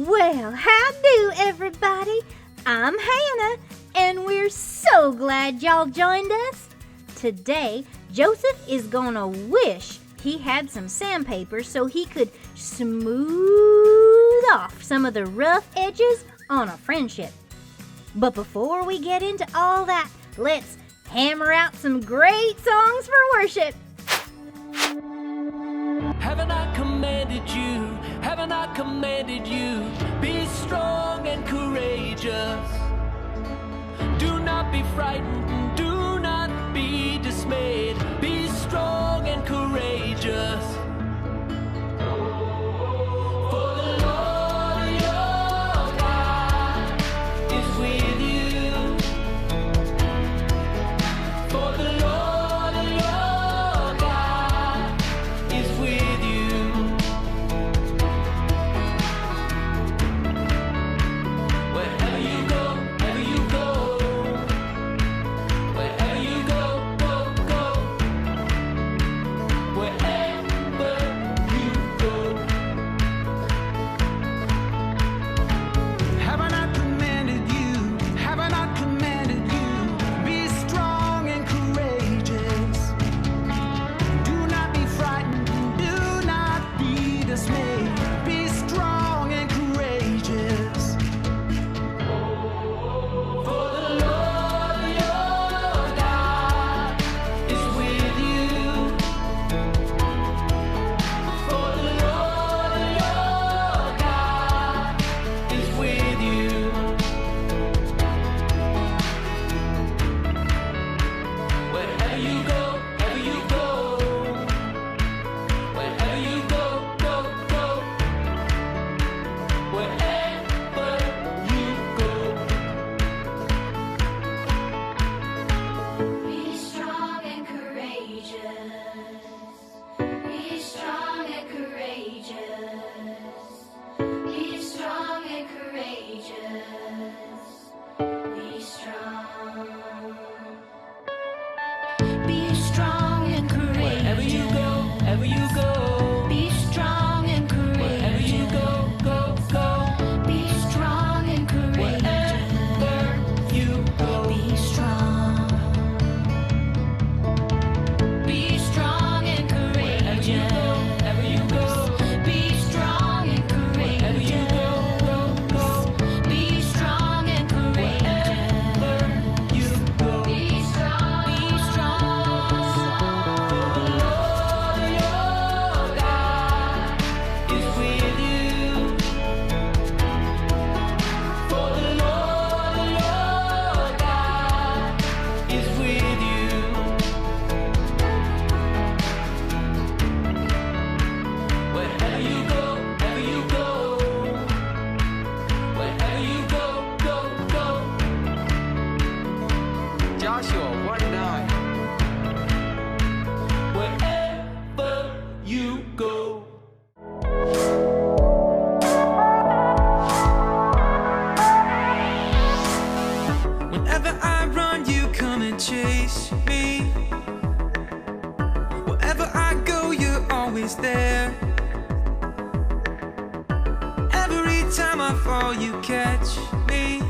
Well, howdo, everybody. I'm Hannah, and we're so glad y'all joined us. Today, Joseph is gonna wish he had some sandpaper so he could smooth off some of the rough edges on a friendship. But before we get into all that, let's hammer out some great songs for worship. Haven't I commanded you? Haven't I commanded you? Be strong and courageous. Do not be frightened, do not be dismayed. Be strong and courageous. For the Lord your God is with you. For the Lord your God is with you. Wherever you go, wherever you go, wherever you go, go, go. Wherever you go. Haven't I commanded you? Haven't I commanded you? Be strong and courageous. Do not be frightened. Do not be dismayed. Be strong and courageous. For the Lord your God is with you. For the Lord your God is with you. Wherever you go, wherever you go, wherever you go, go, go. Wherever you go. Be strong and courageous. Be strong and courageous. Be strong and courageous. Be strong. Be strong and courageous. Wherever you go, wherever you go. Be strong and courageous. Wherever you go, go, go. Be strong and courageous. Wherever you go. Be strong. Be strong and Wherever you courageous. go, wherever you go. Be strong and Wherever you courageous. go, go, go. Be strong and courageous. Wherever you go. Be strong. Be strong. For the Lord your God is with you. For the Lord your God is with you. Wherever you go, wherever you go. Wherever you go, go, go. Joshua 1:9. Wherever you go. Whenever I run, you come and chase me. Wherever I go, you're always there. Every time I fall, you catch me.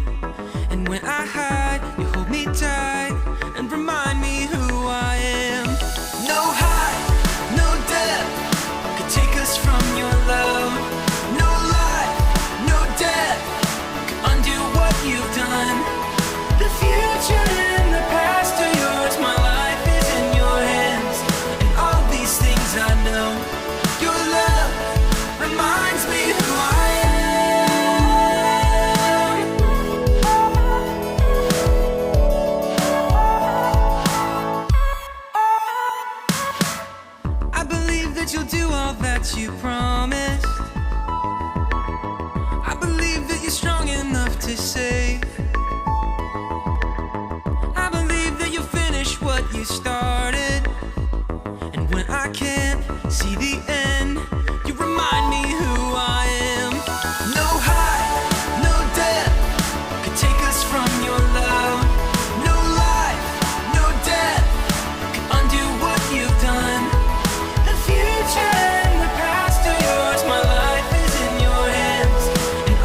And when I hide, you hold me tight and remind me who I am. No height, no depth could take us from your love. No life, no death could undo what you've done. The future and the past are yours. My life is in your hands. And all these things I know. Your love reminds me who I am. I believe that you'll do all that you promised. I believe that you're strong enough to save. I believe that you'll finish what you started. And when I can't see the end, you remind me who I am. No height, no depth could take us from your love. No life, no death could undo what you've done. The future and the past are yours. My life is in your hands. And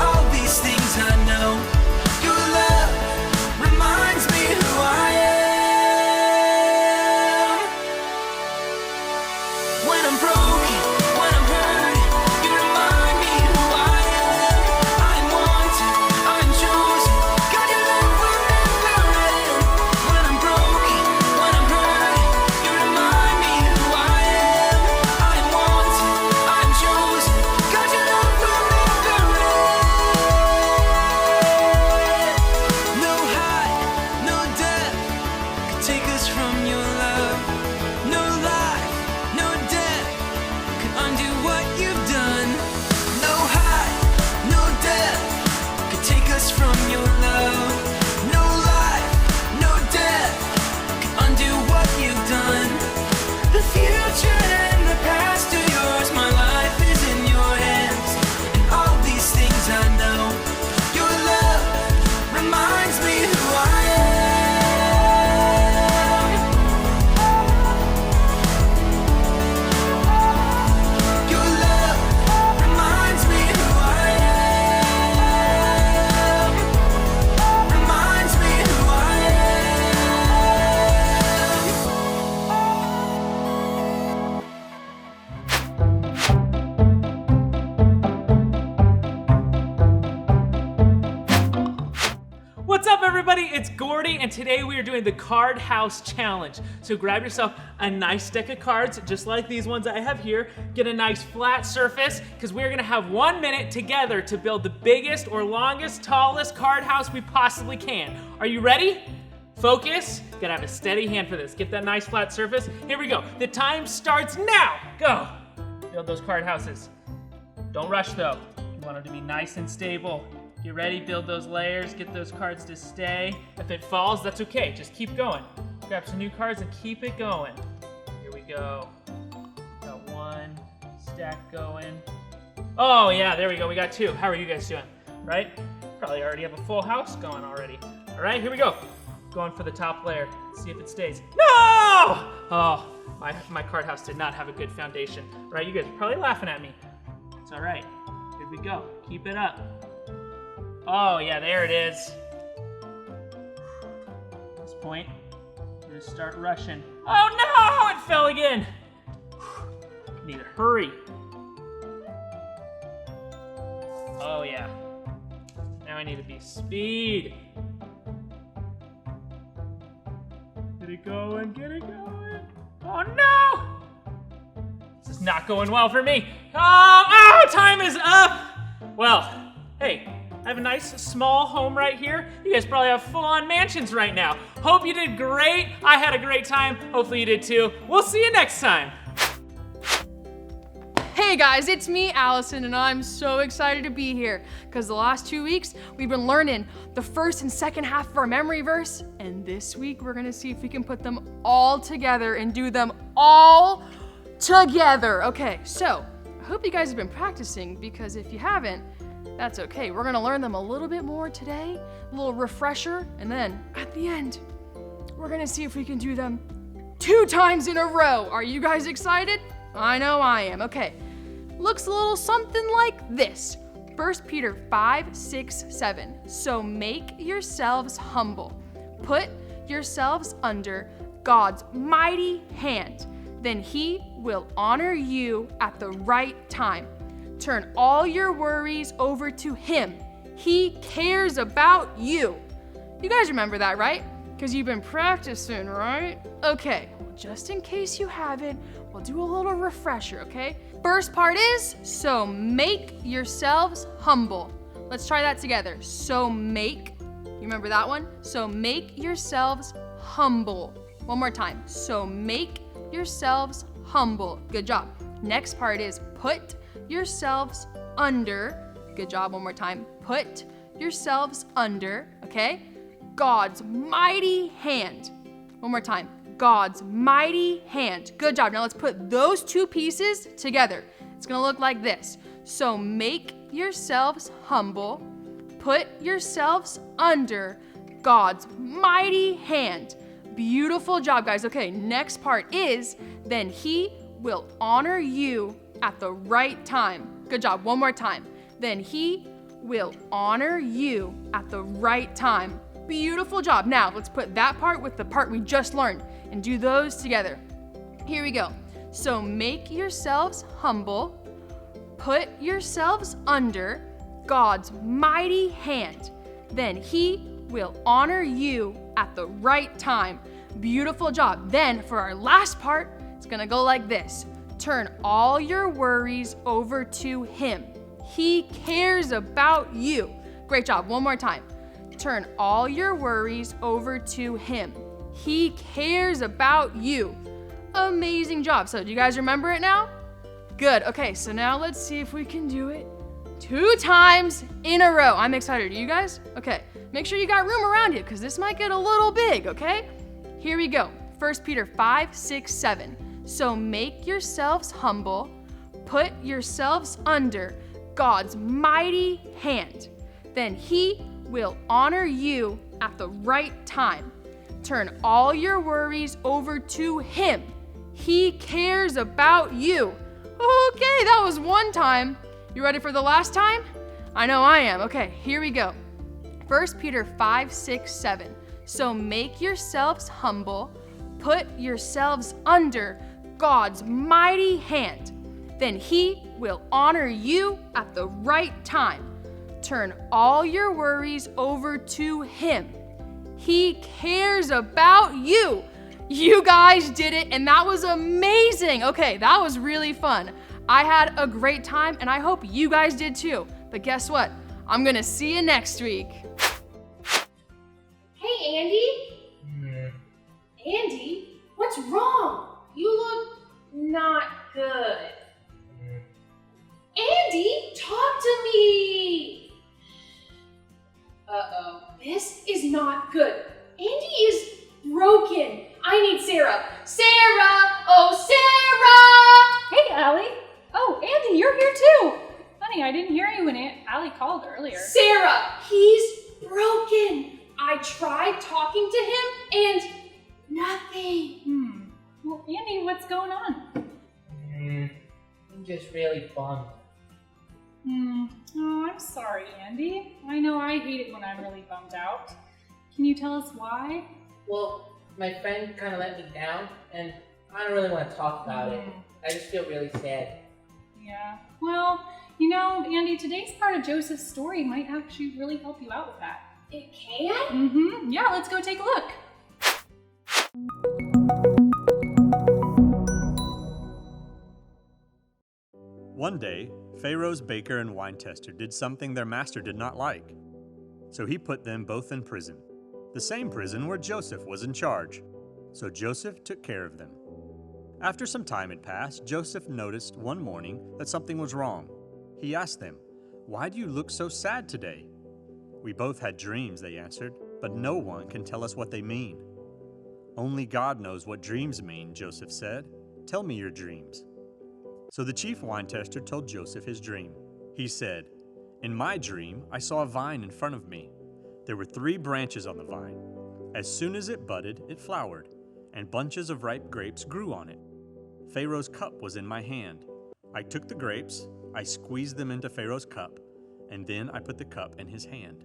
it's Gordy, and today we are doing the Card House Challenge. So grab yourself a nice deck of cards, just like these ones I have here. Get a nice flat surface, because we're gonna have 1 minute together to build the biggest or longest, tallest card house we possibly can. Are you ready? Focus. Gotta have a steady hand for this. Get that nice flat surface. Here we go. The time starts now. Go. Build those card houses. Don't rush though. You want them to be nice and stable. Get ready, build those layers, get those cards to stay. If it falls, that's okay, just keep going. Grab some new cards and keep it going. Here we go. Got one stack going. Oh yeah, there we go, we got two. How are you guys doing? Right? Probably already have a full house going already. All right, here we go. Going for the top layer, see if it stays. No! Oh, my card house did not have a good foundation. Right, you guys are probably laughing at me. It's all right, here we go, keep it up. Oh yeah, there it is. At this point, we're gonna start rushing. Oh no, it fell again. Need to hurry. Oh yeah. Now I need to be speed. Get it going, get it going. Oh no! This is not going well for me. Oh, time is up. Well, hey. I have a nice small home right here. You guys probably have full-on mansions right now. Hope you did great. I had a great time. Hopefully you did too. We'll see you next time. Hey guys, it's me, Allison, and I'm so excited to be here because the last 2 weeks we've been learning the first and second half of our memory verse, and this week we're gonna see if we can put them all together and do them all together. Okay, so I hope you guys have been practicing, because if you haven't, that's okay. We're gonna learn them a little bit more today, a little refresher, and then at the end, we're gonna see if we can do them 2 times in a row. Are you guys excited? I know I am. Okay, looks a little something like this. 1 Peter 5, 6, 7. So make yourselves humble. Put yourselves under God's mighty hand. Then he will honor you at the right time. Turn all your worries over to him. He cares about you. You guys remember that, right? Because you've been practicing, right? Okay, well, just in case you haven't, we'll do a little refresher, okay? First part is, so make yourselves humble. Let's try that together. So make, you remember that one? So make yourselves humble. One more time. So make yourselves humble. Good job. Next part is put yourselves under. Good job. One more time. Put yourselves under, okay? God's mighty hand. One more time. God's mighty hand. Good job. Now let's put those 2 pieces together. It's gonna look like this. So make yourselves humble. Put yourselves under God's mighty hand. Beautiful job, guys. Okay, next part is, then he will honor you at the right time. Good job. One more time. Then he will honor you at the right time. Beautiful job. Now let's put that part with the part we just learned and do those together. Here we go. So make yourselves humble. Put yourselves under God's mighty hand. Then he will honor you at the right time. Beautiful job. Then for our last part, it's gonna go like this. Turn all your worries over to him. He cares about you. Great job. One more time. Turn all your worries over to him. He cares about you. Amazing job. So do you guys remember it now? Good. Okay, so now let's see if we can do it 2 times in a row. I'm excited. Are you guys? Okay, make sure you got room around you because this might get a little big, okay? Here we go. 1 Peter 5, 6, 7. So make yourselves humble, put yourselves under God's mighty hand. Then he will honor you at the right time. Turn all your worries over to him. He cares about you. Okay, that was 1 time. You ready for the last time? I know I am. Okay, here we go. 1 Peter 5, 6, 7. So make yourselves humble, put yourselves under God's mighty hand. Then he will honor you at the right time. Turn all your worries over to him. He cares about you. You guys did it, and that was amazing. Okay, that was really fun. I had a great time, and I hope you guys did too. But guess what? I'm gonna see you next week. Hey, Andy? Andy, what's wrong? You look not good. Andy, talk to me! Uh-oh, this is not good. Andy is broken. I need Sarah. Sarah! Oh, Sarah! Hey, Allie. Oh, Andy, you're here too. Honey, I didn't hear you when Allie called earlier. Sarah, he's broken. I tried talking to him and nothing. Well, Andy, what's going on? I'm just really bummed. Oh, I'm sorry, Andy. I know I hate it when I'm really bummed out. Can you tell us why? Well, my friend kind of let me down, and I don't really want to talk about it. I just feel really sad. Yeah. Well, you know, Andy, today's part of Joseph's story might actually really help you out with that. It can? Mm-hmm. Yeah, let's go take a look. One day, Pharaoh's baker and wine tester did something their master did not like. So he put them both in prison, the same prison where Joseph was in charge. So Joseph took care of them. After some time had passed, Joseph noticed one morning that something was wrong. He asked them, "Why do you look so sad today?" "We both had dreams," they answered, "but no one can tell us what they mean." "Only God knows what dreams mean," Joseph said. "Tell me your dreams." So the chief wine tester told Joseph his dream. He said, "In my dream, I saw a vine in front of me. There were 3 branches on the vine. As soon as it budded, it flowered, and bunches of ripe grapes grew on it. Pharaoh's cup was in my hand. I took the grapes, I squeezed them into Pharaoh's cup, and then I put the cup in his hand."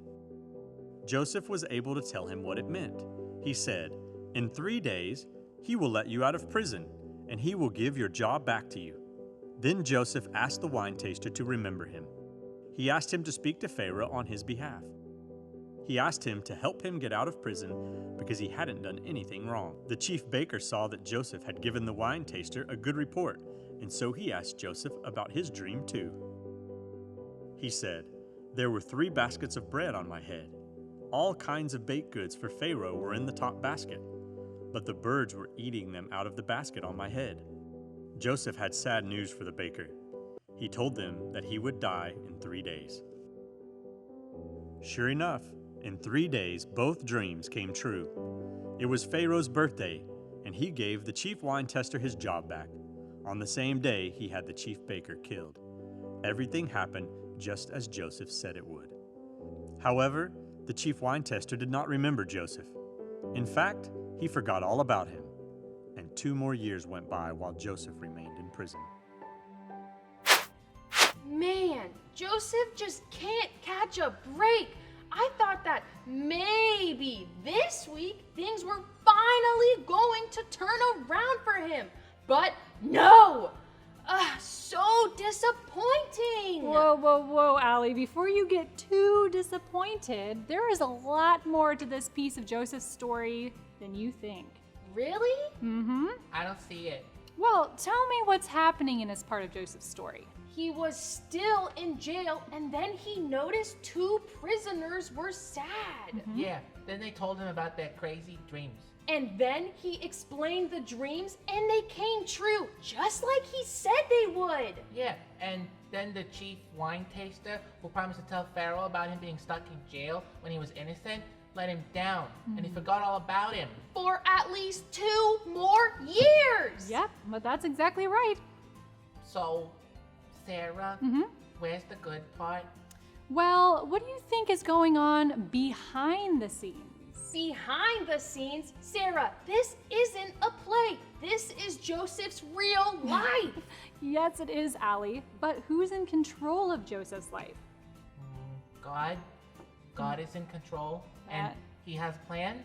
Joseph was able to tell him what it meant. He said, "In 3 days, he will let you out of prison, and he will give your job back to you." Then Joseph asked the wine taster to remember him. He asked him to speak to Pharaoh on his behalf. He asked him to help him get out of prison because he hadn't done anything wrong. The chief baker saw that Joseph had given the wine taster a good report, and so he asked Joseph about his dream too. He said, "There were 3 baskets of bread on my head. All kinds of baked goods for Pharaoh were in the top basket, but the birds were eating them out of the basket on my head." Joseph had sad news for the baker. He told them that he would die in 3 days. Sure enough, in 3 days, both dreams came true. It was Pharaoh's birthday, and he gave the chief wine tester his job back. On the same day, he had the chief baker killed. Everything happened just as Joseph said it would. However, the chief wine tester did not remember Joseph. In fact, he forgot all about him. And 2 more years went by while Joseph remained in prison. Man, Joseph just can't catch a break. I thought that maybe this week things were finally going to turn around for him. But no! So disappointing! Whoa, Allie. Before you get too disappointed, there is a lot more to this piece of Joseph's story than you think. Really? Mm-hmm. I don't see it. Well, tell me what's happening in this part of Joseph's story. He was still in jail, and then he noticed 2 prisoners were sad. Yeah, then they told him about their crazy dreams. And then he explained the dreams, and they came true, just like he said they would. Yeah, and then the chief wine taster, who promised to tell Pharaoh about him being stuck in jail when he was innocent, let him down, and he forgot all about him. For at least 2 more years. Yep, but that's exactly right. So, Sarah, where's the good part? Well, what do you think is going on behind the scenes? Behind the scenes, Sarah, this isn't a play. This is Joseph's real life. Yes, it is, Allie. But who's in control of Joseph's life? God. God is in control, and he has a plan?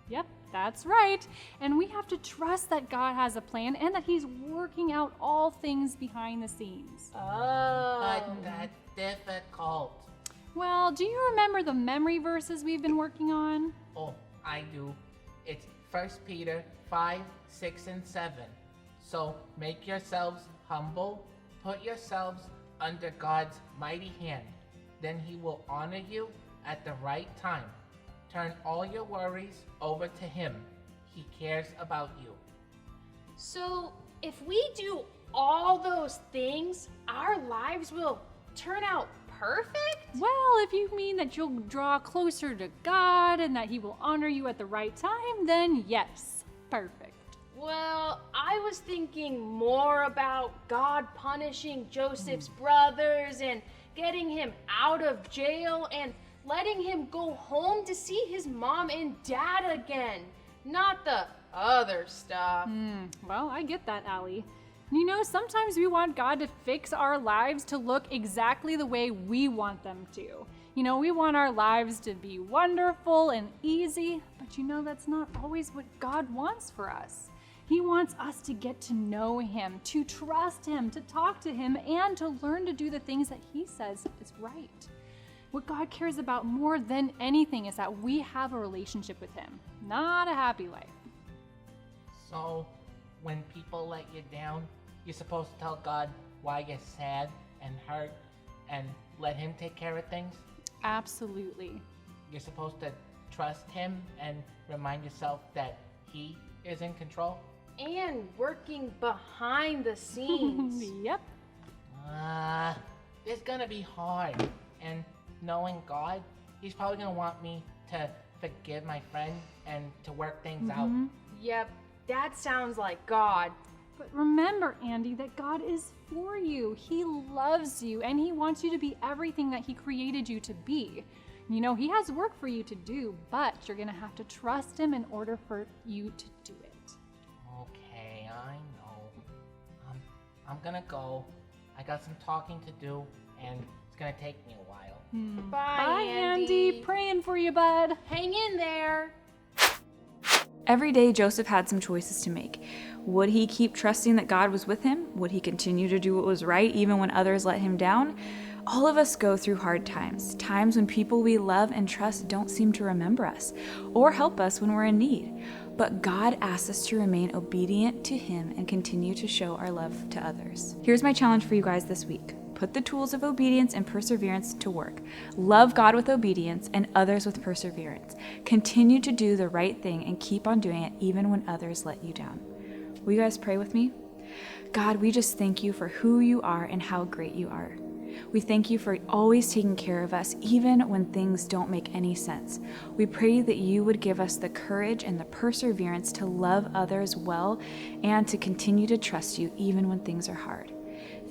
Yep, that's right. And we have to trust that God has a plan and that he's working out all things behind the scenes. But that's difficult. Well, do you remember the memory verses we've been working on? Oh, I do. It's 1 Peter 5, 6, and 7. So make yourselves humble, put yourselves under God's mighty hand. Then he will honor you at the right time. Turn all your worries over to him. He cares about you. So, if we do all those things, our lives will turn out perfect? Well, if you mean that you'll draw closer to God and that he will honor you at the right time, then yes, perfect. Well, I was thinking more about God punishing Joseph's brothers and getting him out of jail and letting him go home to see his mom and dad again, not the other stuff. Well, I get that, Allie. You know, sometimes we want God to fix our lives to look exactly the way we want them to. You know, we want our lives to be wonderful and easy, but you know that's not always what God wants for us. He wants us to get to know him, to trust him, to talk to him, and to learn to do the things that he says is right. What God cares about more than anything is that we have a relationship with him, not a happy life. So, when people let you down, you're supposed to tell God why you're sad and hurt and let him take care of things? Absolutely. You're supposed to trust him and remind yourself that he is in control? And working behind the scenes. Yep. It's gonna be hard. And knowing God, he's probably gonna want me to forgive my friend and to work things out. Yep, that sounds like God. But remember, Andy, that God is for you. He loves you, and he wants you to be everything that he created you to be. You know, he has work for you to do, but you're going to have to trust him in order for you to do it. Okay, I know. I'm gonna go. I got some talking to do, and it's gonna take me a while. Bye, Andy. Praying for you, bud. Hang in there. Every day, Joseph had some choices to make. Would he keep trusting that God was with him? Would he continue to do what was right even when others let him down? All of us go through hard times, times when people we love and trust don't seem to remember us or help us when we're in need. But God asks us to remain obedient to him and continue to show our love to others. Here's my challenge for you guys this week. Put the tools of obedience and perseverance to work. Love God with obedience and others with perseverance. Continue to do the right thing and keep on doing it even when others let you down. Will you guys pray with me? God, we just thank you for who you are and how great you are. We thank you for always taking care of us, even when things don't make any sense. We pray that you would give us the courage and the perseverance to love others well and to continue to trust you, even when things are hard.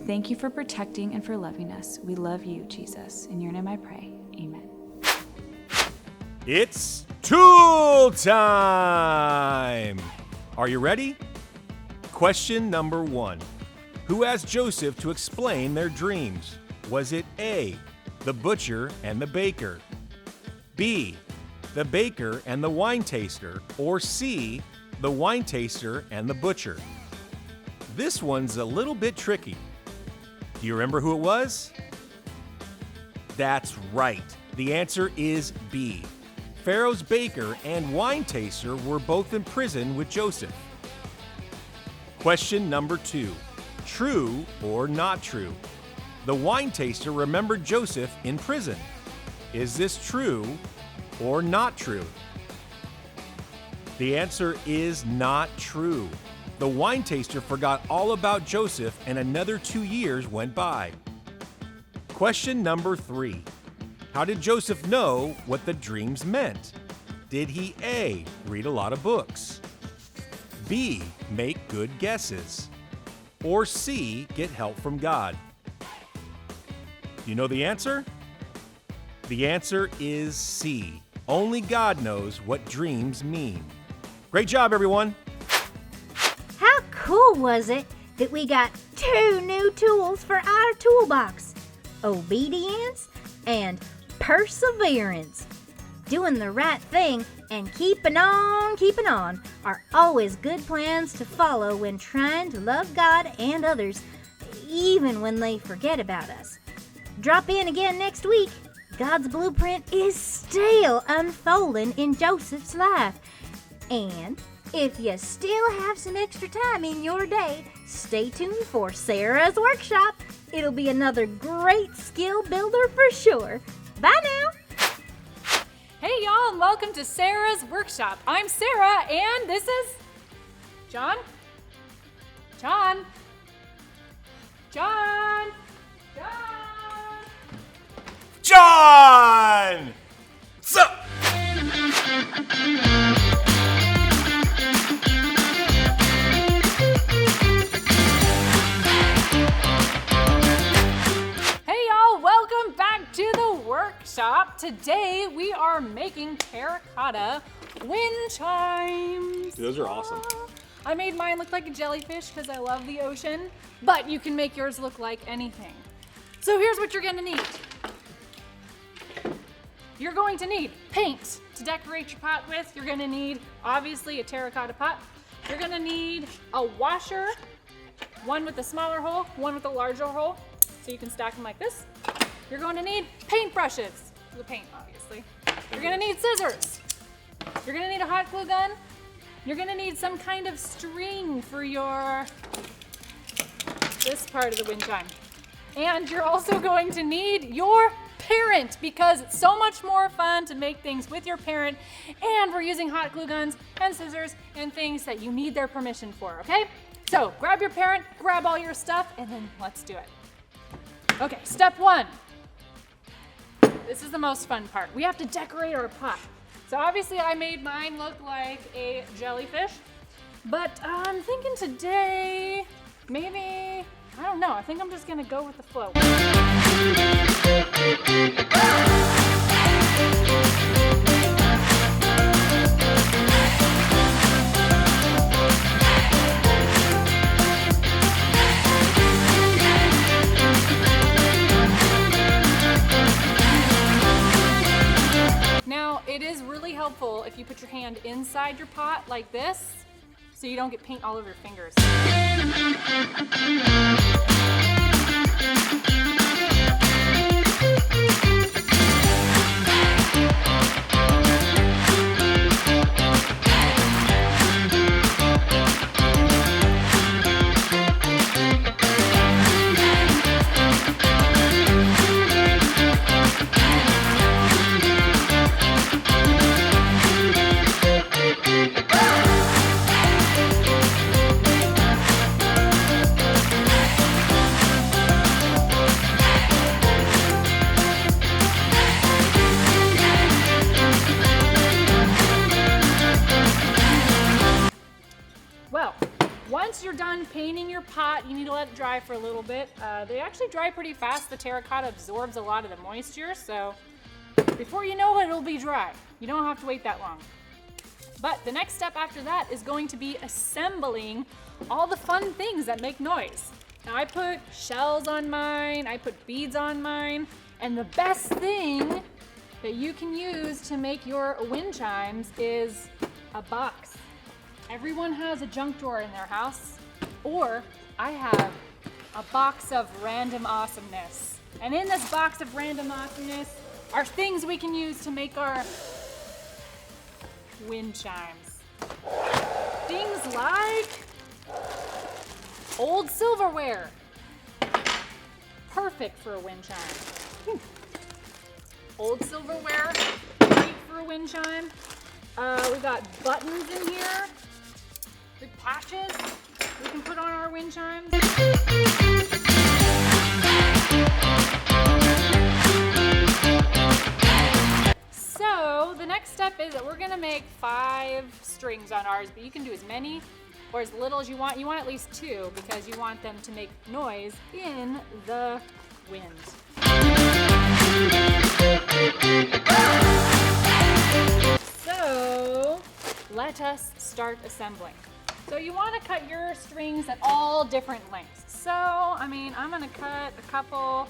Thank you for protecting and for loving us. We love you, Jesus. In your name I pray. Amen. It's tool time! Are you ready? Question number 1. Who asked Joseph to explain their dreams? Was it A, the butcher and the baker, B, the baker and the wine taster, or C, the wine taster and the butcher? This one's a little bit tricky. Do you remember who it was? That's right. The answer is B. Pharaoh's baker and wine taster were both in prison with Joseph. Question number 2. True or not true? The wine taster remembered Joseph in prison. Is this true or not true? The answer is not true. The wine taster forgot all about Joseph and another 2 years went by. Question number 3. How did Joseph know what the dreams meant? Did he A, read a lot of books, B, make good guesses, or C, get help from God? You know the answer? The answer is C. Only God knows what dreams mean. Great job, everyone. How cool was it that we got 2 new tools for our toolbox? Obedience and perseverance. Doing the right thing and keeping on are always good plans to follow when trying to love God and others, even when they forget about us. Drop in again next week. God's blueprint is still unfolding in Joseph's life. And if you still have some extra time in your day, stay tuned for Sarah's Workshop. It'll be another great skill builder for sure. Bye now. Hey y'all, and welcome to Sarah's Workshop. I'm Sarah, and this is John. John. John. John. John! What's up? Hey y'all, welcome back to the workshop. Today we are making terracotta wind chimes. Those are awesome. I made mine look like a jellyfish because I love the ocean, but you can make yours look like anything. So here's what you're gonna need. You're going to need paint to decorate your pot with. You're gonna need, obviously, a terracotta pot. You're gonna need a washer, one with a smaller hole, one with a larger hole, so you can stack them like this. You're going to need paint brushes for the paint, obviously. You're gonna need scissors. You're gonna need a hot glue gun. You're gonna need some kind of string for this part of the wind chime. And you're also going to need your parent, because it's so much more fun to make things with your parent, and we're using hot glue guns and scissors and things that you need their permission for, okay? So grab your parent, grab all your stuff, and then let's do it. Okay, step one. This is the most fun part. We have to decorate our pot. So obviously I made mine look like a jellyfish, but I'm thinking today, maybe, I don't know, I think I'm just gonna go with the flow. Now, it is really helpful if you put your hand inside your pot like this, so you don't get paint all over your fingers. Well, once you're done painting your pot, you need to let it dry for a little bit. They actually dry pretty fast. The terracotta absorbs a lot of the moisture, so before you know it, it'll be dry. You don't have to wait that long. But the next step after that is going to be assembling all the fun things that make noise. Now I put shells on mine, I put beads on mine, and the best thing that you can use to make your wind chimes is a box. Everyone has a junk drawer in their house, or I have a box of random awesomeness. And in this box of random awesomeness are things we can use to make our wind chimes. Things like old silverware. Perfect for a wind chime. Old silverware, great for a wind chime. We've got buttons in here. Big patches we can put on our wind chimes. So the next step is that we're gonna make 5 strings on ours, but you can do as many or as little as you want. You want at least 2 because you want them to make noise in the wind. So let us start assembling. So you want to cut your strings at all different lengths. So, I mean, I'm going to cut a couple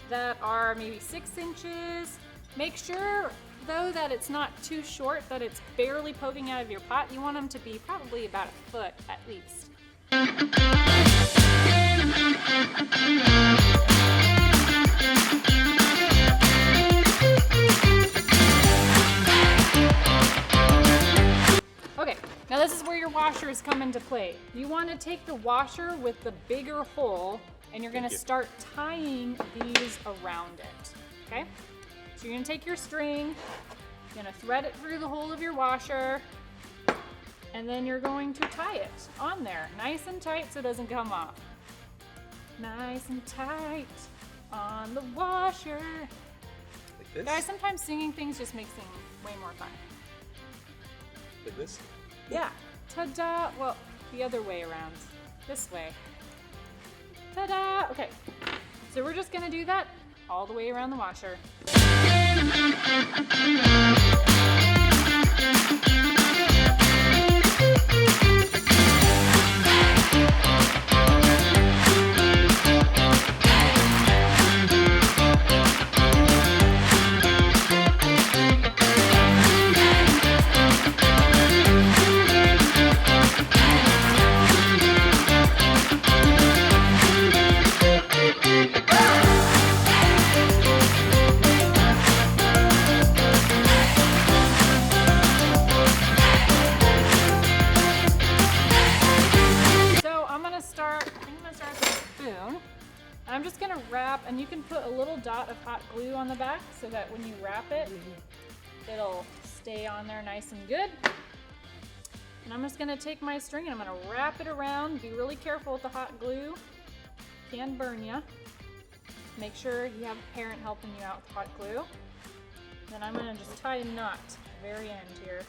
that are maybe 6 inches. Make sure, though, that it's not too short, that it's barely poking out of your pot. You want them to be probably about a foot at least. into play. You want to take the washer with the bigger hole and you're going to start tying these around it. Okay? So you're going to take your string, you're going to thread it through the hole of your washer, and then you're going to tie it on there, nice and tight so it doesn't come off. Nice and tight on the washer. Like this? Guys, sometimes singing things just makes things way more fun. Like this? Yeah. Ta-da! Well, the other way around. This way. Ta-da! Okay. So we're just gonna do that all the way around the washer. I'm just gonna wrap, and you can put a little dot of hot glue on the back so that when you wrap it, it'll stay on there nice and good. And I'm just gonna take my string and I'm gonna wrap it around. Be really careful with the hot glue. Can burn you. Make sure you have a parent helping you out with hot glue. Then I'm gonna just tie a knot at the very end here.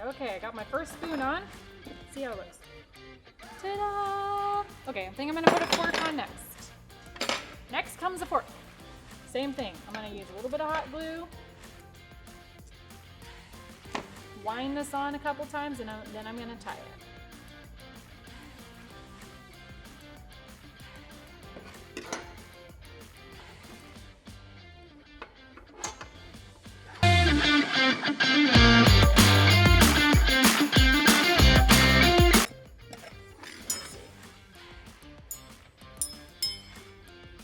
Okay, I got my first spoon on. Let's see how it looks. Ta-da! Okay, I think I'm gonna put a fork on next. Next comes a fork. Same thing. I'm gonna use a little bit of hot glue. Wind this on a couple times, and then I'm gonna tie it.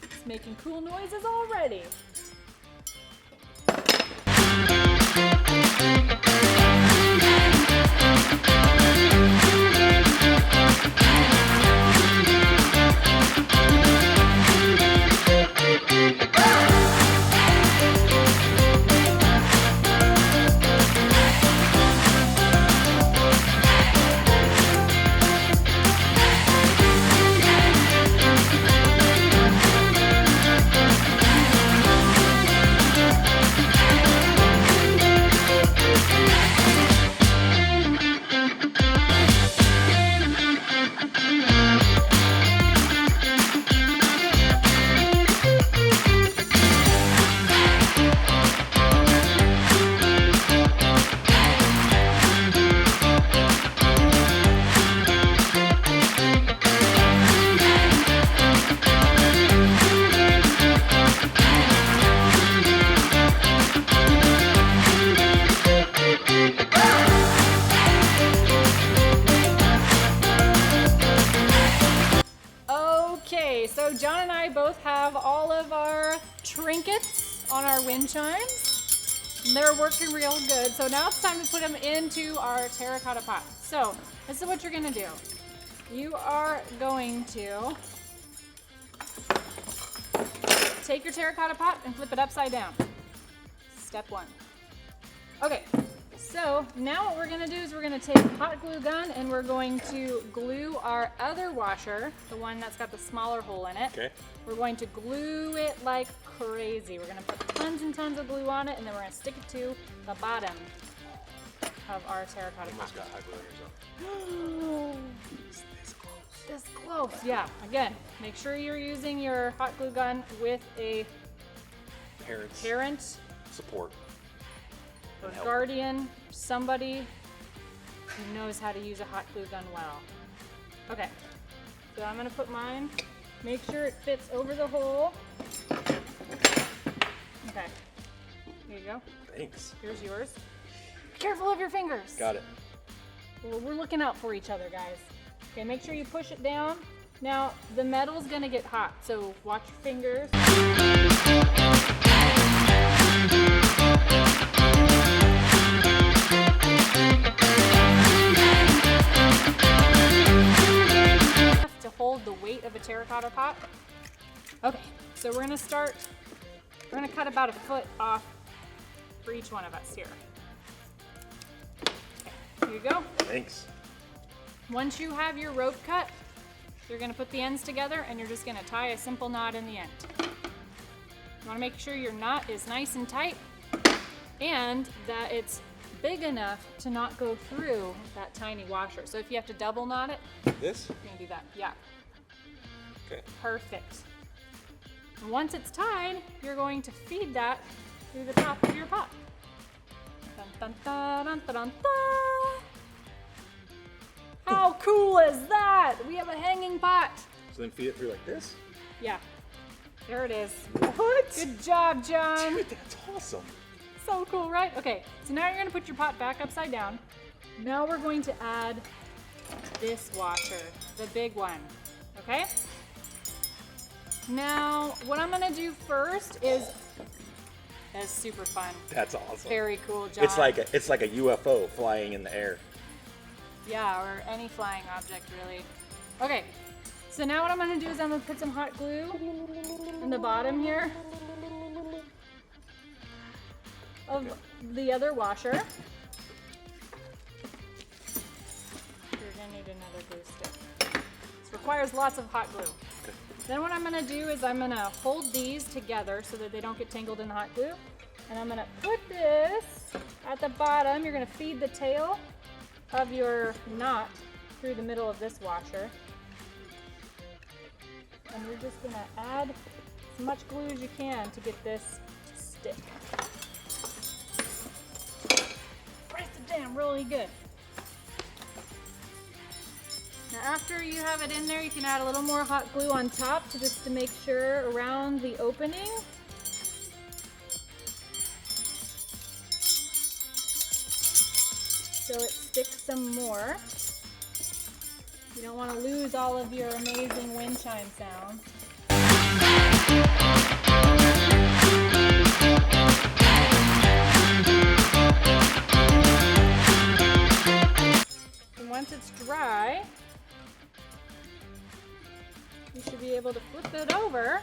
It's making cool noises already. So John and I both have all of our trinkets on our wind chimes. And they're working real good. So now it's time to put them into our terracotta pot. So this is what you're gonna do. You are going to take your terracotta pot and flip it upside down. Step one. Okay, so now what we're gonna do is we're gonna take a hot glue gun and we're going to glue our other washer, the one that's got the smaller hole in it. Okay. We're going to glue it like crazy. We're gonna put tons and tons of glue on it, and then we're gonna stick it to the bottom of our terracotta pot. Got hot glue on yourself. This close, yeah. Again, make sure you're using your hot glue gun with a parent, Support. or guardian, somebody who knows how to use a hot glue gun well. Okay, so I'm gonna put mine. Make sure it fits over the hole. Okay, here you go. Thanks. Here's yours. Be careful of your fingers. Got it. Well, we're looking out for each other, guys. Okay, make sure you push it down Now, the metal's gonna get hot, so watch your fingers. To hold the weight of a terracotta pot. Okay, so we're gonna cut about a foot off for each one of us here. Okay, here you go. Thanks. Once you have your rope cut, you're gonna put the ends together and you're just gonna tie a simple knot in the end. You wanna make sure your knot is nice and tight and that it's big enough to not go through that tiny washer. So if you have to double knot it, This? you can do that, yeah. Okay. Perfect. And once it's tied, you're going to feed that through the top of your pot. Dun, dun, dun, dun, dun, dun, dun. How cool is that? We have a hanging pot. So then feed it through like this? Yeah, there it is. What? Good job, John. Dude, that's awesome. So cool, right? Okay, so now you're gonna put your pot back upside down. Now we're going to add this washer, the big one, okay? Now, what I'm gonna do first is, that's super fun. That's awesome. Very cool, John. It's like a UFO flying in the air. Yeah, or any flying object, really. Okay, so now what I'm gonna do is I'm gonna put some hot glue in the bottom here of the other washer. You're gonna need another glue stick. This requires lots of hot glue. Then what I'm gonna do is I'm gonna hold these together so that they don't get tangled in the hot glue. And I'm gonna put this at the bottom. You're gonna feed the tail of your knot through the middle of this washer. And you're just gonna add as much glue as you can to get this to stick. Press it down really good. Now after you have it in there, you can add a little more hot glue on top to make sure around the opening. So it sticks some more. You don't want to lose all of your amazing wind chime sounds. And once it's dry, you should be able to flip it over.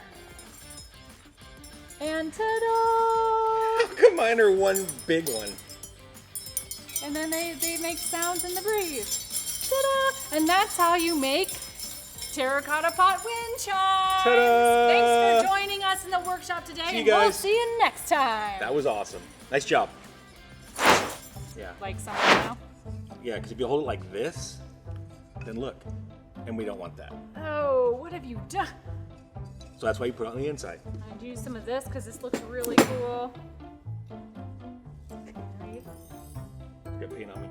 And ta-da! How come mine are one big one? And then they make sounds in the breeze. Ta-da! And that's how you make terracotta pot wind chimes. Ta-da! Thanks for joining us in the workshop today. See you and we'll guys. see you next time. That was awesome. Nice job. Yeah. Like something now? Yeah, because if you hold it like this, then look. And we don't want that. Oh, what have you done? So that's why you put it on the inside. I'd use some of this because this looks really cool. Got paint on me.